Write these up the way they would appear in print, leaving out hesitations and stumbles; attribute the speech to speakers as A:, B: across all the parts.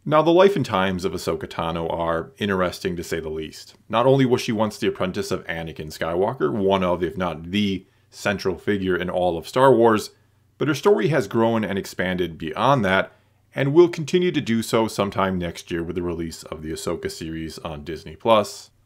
A: Now, the life and times of Ahsoka Tano are interesting to say the least. Not only was she once the apprentice of Anakin Skywalker, one of, if not the, central figure in all of Star Wars, but her story has grown and expanded beyond that, and will continue to do so sometime next year with the release of the Ahsoka series on Disney+.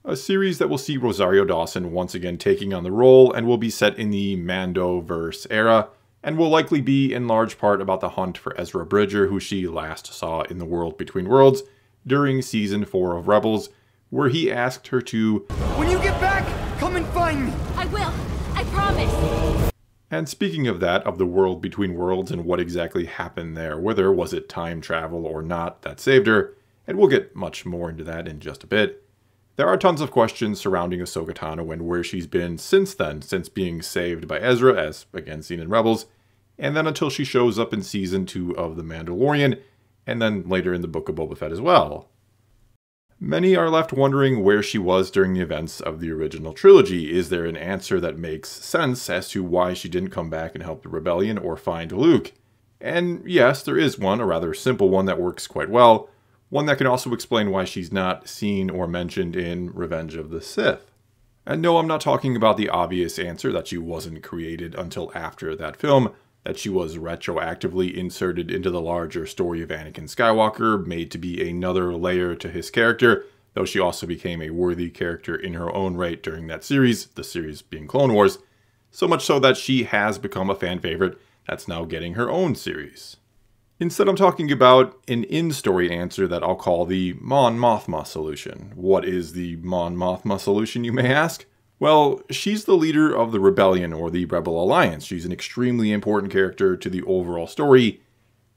A: A series that will see Rosario Dawson once again taking on the role and will be set in the Mandoverse era, and will likely be in large part about the hunt for Ezra Bridger, who she last saw in The World Between Worlds during Season 4 of Rebels, where he asked her to,
B: "When you get back, come and find me!"
C: I will! I promise!
A: And speaking of that, of The World Between Worlds and what exactly happened there, whether was it time travel or not that saved her, and we'll get much more into that in just a bit, there are tons of questions surrounding Ahsoka Tano and where she's been since then, since being saved by Ezra, as again seen in Rebels, and then until she shows up in Season 2 of The Mandalorian, and then later in the Book of Boba Fett as well. Many are left wondering where she was during the events of the original trilogy. Is there an answer that makes sense as to why she didn't come back and help the rebellion or find Luke? And yes, there is one, a rather simple one that works quite well, one that can also explain why she's not seen or mentioned in Revenge of the Sith. And no, I'm not talking about the obvious answer that she wasn't created until after that film, that she was retroactively inserted into the larger story of Anakin Skywalker, made to be another layer to his character, though she also became a worthy character in her own right during that series, the series being Clone Wars, so much so that she has become a fan favorite that's now getting her own series. Instead, I'm talking about an in-story answer that I'll call the Mon Mothma solution. What is the Mon Mothma solution, you may ask? Well, she's the leader of the Rebellion, or the Rebel Alliance. She's an extremely important character to the overall story,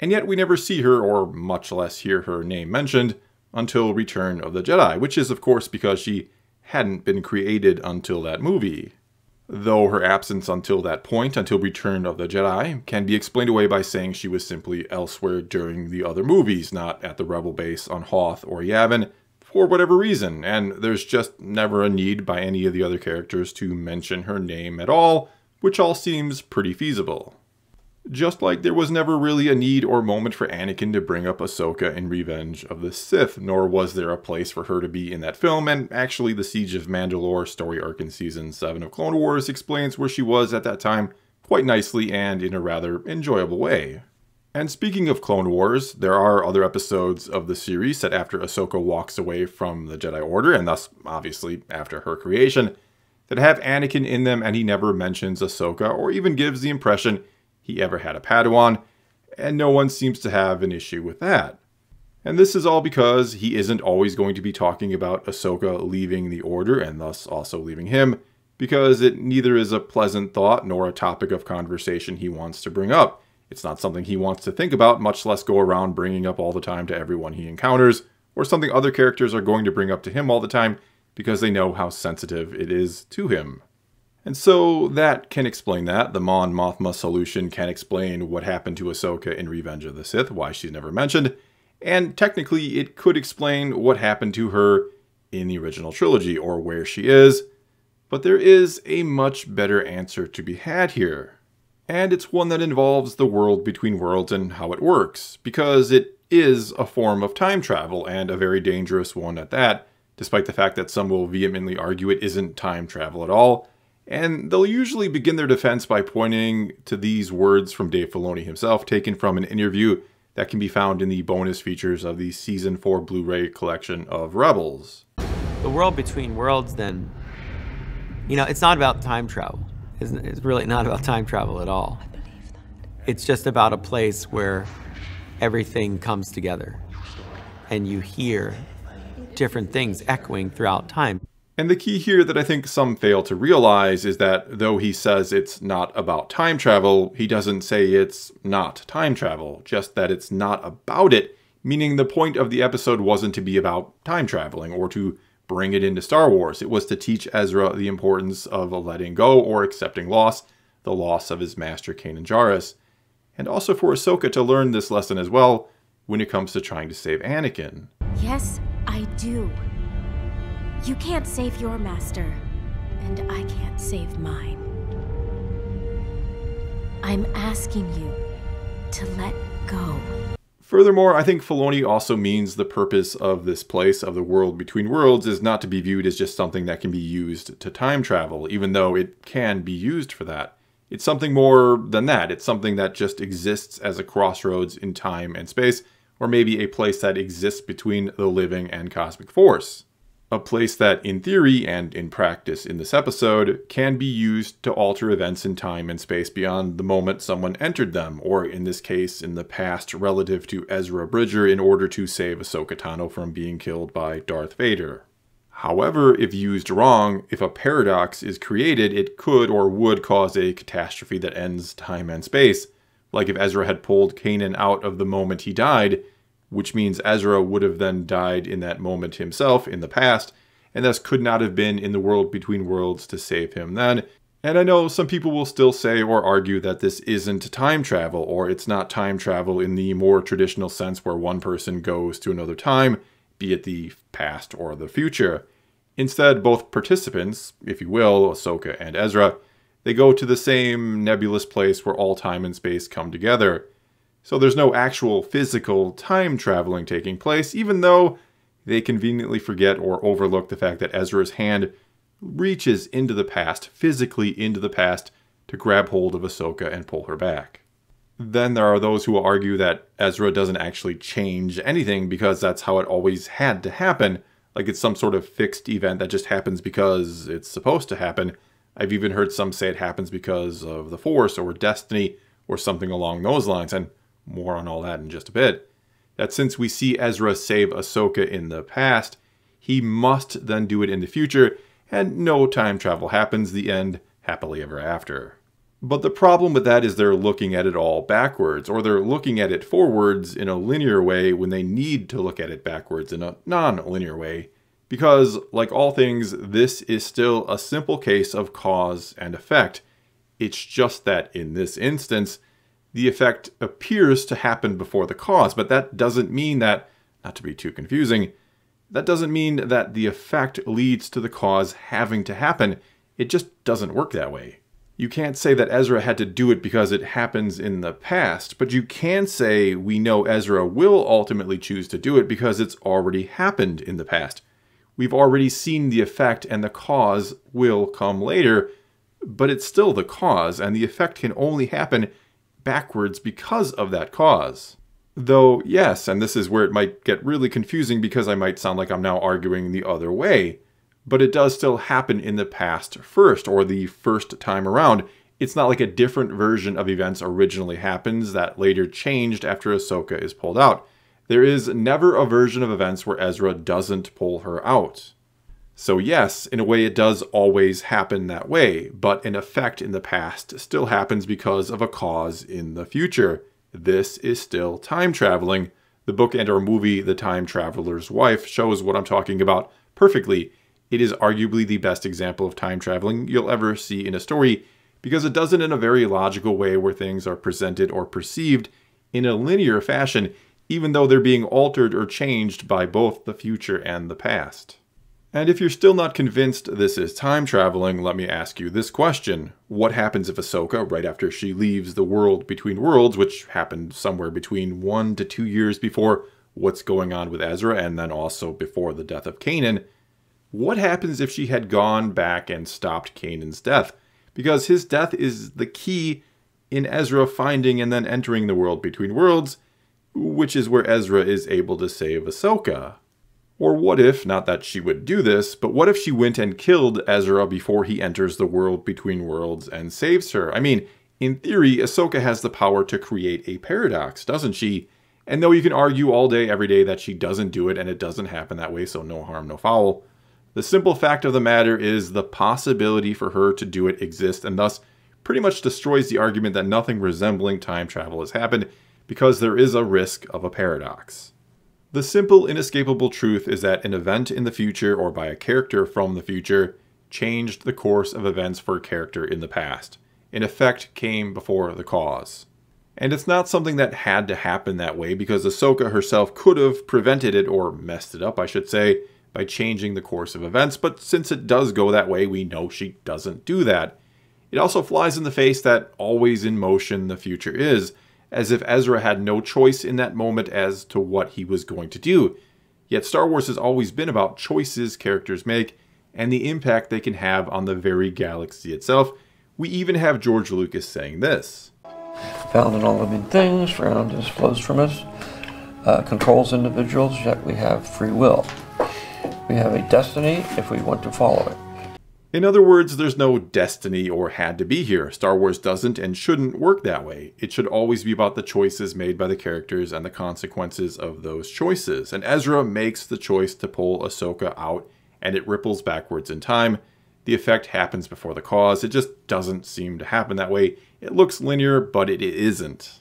A: and yet we never see her, or much less hear her name mentioned, until Return of the Jedi, which is of course because she hadn't been created until that movie. Though her absence until that point, until Return of the Jedi, can be explained away by saying she was simply elsewhere during the other movies, not at the Rebel base on Hoth or Yavin, for whatever reason, and there's just never a need by any of the other characters to mention her name at all, which all seems pretty feasible. Just like there was never really a need or moment for Anakin to bring up Ahsoka in Revenge of the Sith, nor was there a place for her to be in that film, and actually the Siege of Mandalore story arc in Season 7 of Clone Wars explains where she was at that time quite nicely and in a rather enjoyable way. And speaking of Clone Wars, there are other episodes of the series set after Ahsoka walks away from the Jedi Order, and thus, obviously, after her creation, that have Anakin in them, and he never mentions Ahsoka, or even gives the impression he ever had a Padawan, and no one seems to have an issue with that. And this is all because he isn't always going to be talking about Ahsoka leaving the Order, and thus also leaving him, because it neither is a pleasant thought nor a topic of conversation he wants to bring up. It's not something he wants to think about, much less go around bringing up all the time to everyone he encounters, or something other characters are going to bring up to him all the time because they know how sensitive it is to him. And so that can explain that. The Mon Mothma solution can explain what happened to Ahsoka in Revenge of the Sith, why she's never mentioned, and technically it could explain what happened to her in the original trilogy, or where she is, but there is a much better answer to be had here. And it's one that involves the World Between Worlds and how it works, because it is a form of time travel, and a very dangerous one at that, despite the fact that some will vehemently argue it isn't time travel at all, and they'll usually begin their defense by pointing to these words from Dave Filoni himself, taken from an interview that can be found in the bonus features of the Season 4 Blu-ray collection of Rebels.
D: The World Between Worlds, then, it's not about time travel. It's really not about time travel at all.
C: I believe that.
D: It's just about a place where everything comes together and you hear different things echoing throughout time.
A: And the key here that I think some fail to realize is that though he says it's not about time travel, he doesn't say it's not time travel, just that it's not about it, meaning the point of the episode wasn't to be about time traveling or to bring it into Star Wars. It was to teach Ezra the importance of letting go or accepting loss, the loss of his master Kanan Jarrus, and also for Ahsoka to learn this lesson as well when it comes to trying to save Anakin.
C: Yes, I do. You can't save your master, and I can't save mine. I'm asking you to let go.
A: Furthermore, I think Filoni also means the purpose of this place, of the world between worlds, is not to be viewed as just something that can be used to time travel, even though it can be used for that. It's something more than that. It's something that just exists as a crossroads in time and space, or maybe a place that exists between the living and cosmic force. A place that, in theory and in practice in this episode, can be used to alter events in time and space beyond the moment someone entered them, or in this case, in the past relative to Ezra Bridger in order to save Ahsoka Tano from being killed by Darth Vader. However, if used wrong, if a paradox is created, it could or would cause a catastrophe that ends time and space. Like if Ezra had pulled Kanan out of the moment he died, which means Ezra would have then died in that moment himself in the past, and thus could not have been in the world between worlds to save him then. And I know some people will still say or argue that this isn't time travel, or it's not time travel in the more traditional sense where one person goes to another time, be it the past or the future. Instead, both participants, if you will, Ahsoka and Ezra, they go to the same nebulous place where all time and space come together. So there's no actual physical time traveling taking place, even though they conveniently forget or overlook the fact that Ezra's hand reaches into the past, physically into the past, to grab hold of Ahsoka and pull her back. Then there are those who will argue that Ezra doesn't actually change anything because that's how it always had to happen, like it's some sort of fixed event that just happens because it's supposed to happen. I've even heard some say it happens because of the Force or destiny or something along those lines, and more on all that in just a bit. That since we see Ezra save Ahsoka in the past, he must then do it in the future, and no time travel happens, the end happily ever after. But the problem with that is they're looking at it all backwards, or they're looking at it forwards in a linear way when they need to look at it backwards in a non-linear way. Because, like all things, this is still a simple case of cause and effect. It's just that in this instance, the effect appears to happen before the cause, but that doesn't mean that, not to be too confusing, that doesn't mean that the effect leads to the cause having to happen. It just doesn't work that way. You can't say that Ezra had to do it because it happens in the past, but you can say we know Ezra will ultimately choose to do it because it's already happened in the past. We've already seen the effect and the cause will come later, but it's still the cause, and the effect can only happen backwards because of that cause. Though, yes, and this is where it might get really confusing because I might sound like I'm now arguing the other way, but it does still happen in the past first, or the first time around. It's not like a different version of events originally happens that later changed after Ahsoka is pulled out. There is never a version of events where Ezra doesn't pull her out. So yes, in a way it does always happen that way, but an effect in the past still happens because of a cause in the future. This is still time traveling. The book and or movie The Time Traveler's Wife shows what I'm talking about perfectly. It is arguably the best example of time traveling you'll ever see in a story because it does it in a very logical way where things are presented or perceived in a linear fashion, even though they're being altered or changed by both the future and the past. And if you're still not convinced this is time traveling, let me ask you this question. What happens if Ahsoka, right after she leaves the world between worlds, which happened somewhere between 1 to 2 years before what's going on with Ezra and then also before the death of Kanan, what happens if she had gone back and stopped Kanan's death? Because his death is the key in Ezra finding and then entering the world between worlds, which is where Ezra is able to save Ahsoka. Or what if, not that she would do this, but what if she went and killed Ezra before he enters the world between worlds and saves her? I mean, in theory, Ahsoka has the power to create a paradox, doesn't she? And though you can argue all day, every day that she doesn't do it and it doesn't happen that way, so no harm, no foul, the simple fact of the matter is the possibility for her to do it exists and thus pretty much destroys the argument that nothing resembling time travel has happened because there is a risk of a paradox. The simple, inescapable truth is that an event in the future or by a character from the future changed the course of events for a character in the past. An effect came before the cause. And it's not something that had to happen that way because Ahsoka herself could have prevented it, or messed it up, I should say, by changing the course of events, but since it does go that way, we know she doesn't do that. It also flies in the face that always in motion the future is, as if Ezra had no choice in that moment as to what he was going to do. Yet Star Wars has always been about choices characters make and the impact they can have on the very galaxy itself. We even have George Lucas saying this.
E: Found in all living things, around us, flows from us, controls individuals, yet we have free will. We have a destiny if we want to follow it.
A: In other words, there's no destiny or had to be here. Star Wars doesn't and shouldn't work that way. It should always be about the choices made by the characters and the consequences of those choices. And Ezra makes the choice to pull Ahsoka out, and it ripples backwards in time. The effect happens before the cause. It just doesn't seem to happen that way. It looks linear, but it isn't.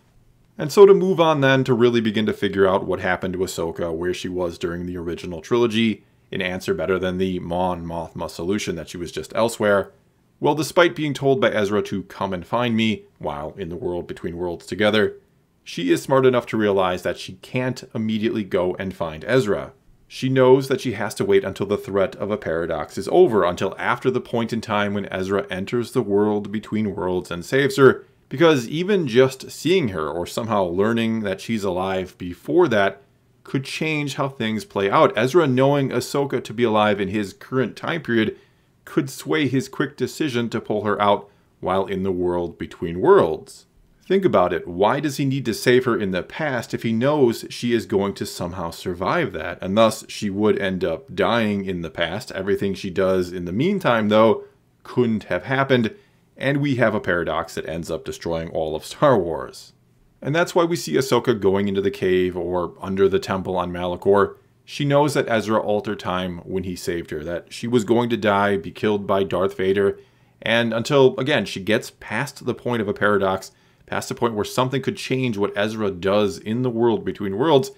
A: And so to move on then to really begin to figure out what happened to Ahsoka, where she was during the original trilogy, an answer better than the Mon Mothma solution that she was just elsewhere. Well, despite being told by Ezra to come and find me while in the world between worlds together, she is smart enough to realize that she can't immediately go and find Ezra. She knows that she has to wait until the threat of a paradox is over, until after the point in time when Ezra enters the world between worlds and saves her, because even just seeing her or somehow learning that she's alive before that could change how things play out. Ezra knowing Ahsoka to be alive in his current time period could sway his quick decision to pull her out while in the world between worlds. Think about it. Why does he need to save her in the past if he knows she is going to somehow survive that? And thus, she would end up dying in the past. Everything she does in the meantime, though, couldn't have happened. And we have a paradox that ends up destroying all of Star Wars. And that's why we see Ahsoka going into the cave or under the temple on Malachor. She knows that Ezra altered time when he saved her, that she was going to die, be killed by Darth Vader. And until, again, she gets past the point of a paradox, past the point where something could change what Ezra does in the world between worlds,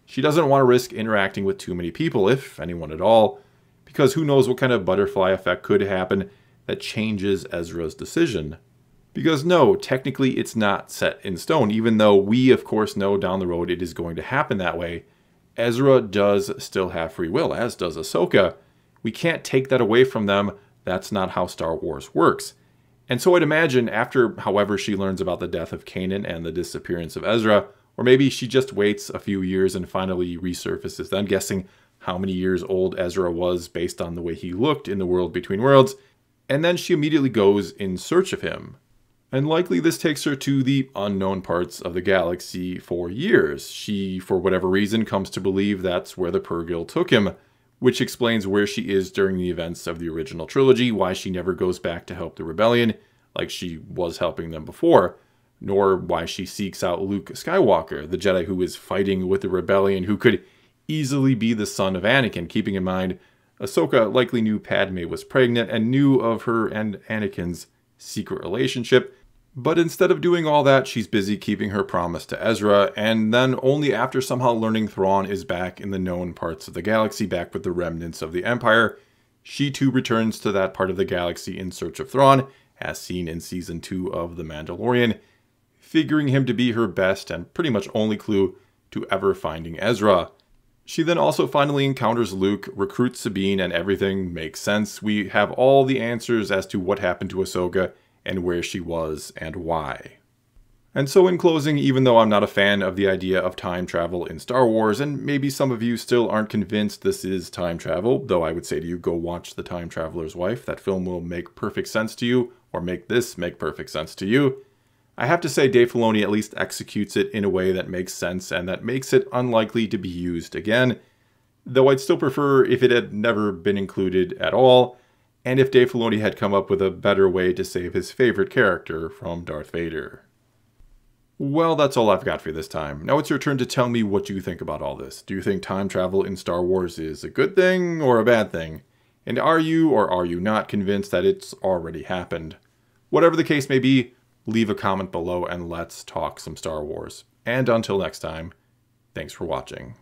A: she doesn't want to risk interacting with too many people, if anyone at all, because who knows what kind of butterfly effect could happen that changes Ezra's decision. Because no, technically it's not set in stone, even though we of course know down the road it is going to happen that way. Ezra does still have free will, as does Ahsoka. We can't take that away from them. That's not how Star Wars works. And so I'd imagine after however she learns about the death of Kanan and the disappearance of Ezra, or maybe she just waits a few years and finally resurfaces then, guessing how many years old Ezra was based on the way he looked in the world between worlds, and then she immediately goes in search of him. And likely this takes her to the unknown parts of the galaxy for years. She, for whatever reason, comes to believe that's where the Purrgil took him, which explains where she is during the events of the original trilogy, why she never goes back to help the rebellion like she was helping them before, nor why she seeks out Luke Skywalker, the Jedi who is fighting with the rebellion, who could easily be the son of Anakin, keeping in mind Ahsoka likely knew Padme was pregnant and knew of her and Anakin's secret relationship. But instead of doing all that, she's busy keeping her promise to Ezra, and then only after somehow learning Thrawn is back in the known parts of the galaxy, back with the remnants of the Empire, she too returns to that part of the galaxy in search of Thrawn, as seen in Season 2 of The Mandalorian, figuring him to be her best and pretty much only clue to ever finding Ezra. She then also finally encounters Luke, recruits Sabine, and everything makes sense. We have all the answers as to what happened to Ahsoka, and where she was and why. And so in closing, even though I'm not a fan of the idea of time travel in Star Wars, and maybe some of you still aren't convinced this is time travel, though I would say to you, go watch The Time Traveler's Wife. That film will make perfect sense to you, or make this make perfect sense to you. I have to say Dave Filoni at least executes it in a way that makes sense and that makes it unlikely to be used again, though I'd still prefer if it had never been included at all, and if Dave Filoni had come up with a better way to save his favorite character from Darth Vader. Well, that's all I've got for you this time. Now it's your turn to tell me what you think about all this. Do you think time travel in Star Wars is a good thing or a bad thing? And are you or are you not convinced that it's already happened? Whatever the case may be, leave a comment below and let's talk some Star Wars. And until next time, thanks for watching.